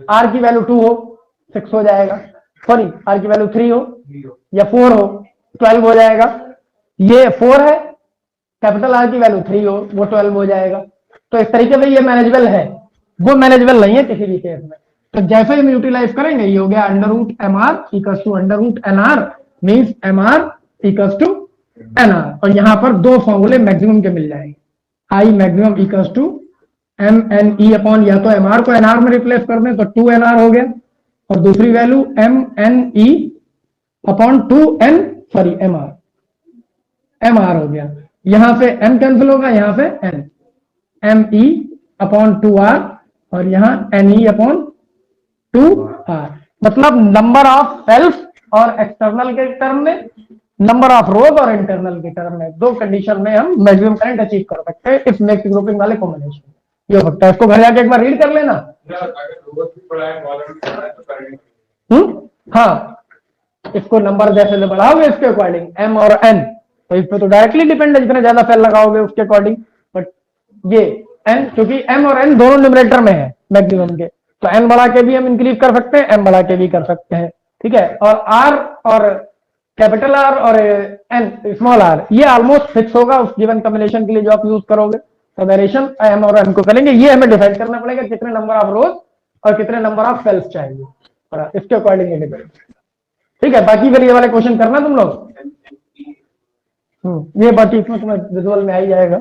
R की वैल्यू 2 हो 6 हो जाएगा, सॉरी R की वैल्यू 3 हो या 4 हो 12 हो जाएगा। ये 4 है, कैपिटल R की वैल्यू 3 हो, वो 12 हो जाएगा। तो इस तरीके से ये मैनेजेबल है, वो मैनेजेबल नहीं है किसी भी केस में। तो जैसे हम यूटिलाइज करेंगे, ये हो गया under root MR equals to under root NR, means MR equals to NR। और यहां पर दो फॉर्मूले मैक्सिमम के मिल जाएंगे, I maximum equals to MNE upon, या तो MR को NR में रिप्लेस कर दें तो 2NR हो गया, और दूसरी value MNE upon 2N sorry MR हो गया। यहां से M कैंसिल होगा, यहां से N, ME अपॉन 2R और यहां NE अपॉन 2R। मतलब नंबर ऑफ सेल्फ और एक्सटर्नल के टर्म में, नंबर ऑफ रोज और इंटरनल के टर्म में, दो कंडीशन में हम मैक्सिमम करंट अचीव कर सकते हैं इस मिक्स ग्रुपिंग वाले कॉम्बिनेशन। ये हो सकता है, इसको घर जाके एक बार रीड कर लेना। हाँ, इसको नंबर जैसे से बढ़ाओगे इसके अकॉर्डिंग, M और N, तो इस पे तो डायरेक्टली डिपेंड है, जितने ज्यादा सेल लगाओगे उसके अकॉर्डिंग। बट ये N, क्योंकि M और N दोनों न्यूमरेटर में है मैक्सिमम के, तो N बढ़ा के भी हम इंक्रीज कर सकते हैं, M बढ़ा के भी कर सकते हैं। ठीक है, और R और कैपिटल R और N स्मॉल r, ये ऑलमोस्ट फिक्स होगा उस गिवन कॉम्बिनेशन के लिए जो आप यूज करोगे। तो वेरिएशन M और N को करेंगे, ये हमें डिसाइड करना पड़ेगा कितने नंबर ऑफ रोज और कितने नंबर ऑफ सेल्स चाहिए, और इसके अकॉर्डिंग ये डिपेंड। ठीक है, बाकी फिर ये वाले क्वेश्चन करना तुम लोग। ये बाकी इसमें तुम्हें विजुअल में आ ही जाएगा।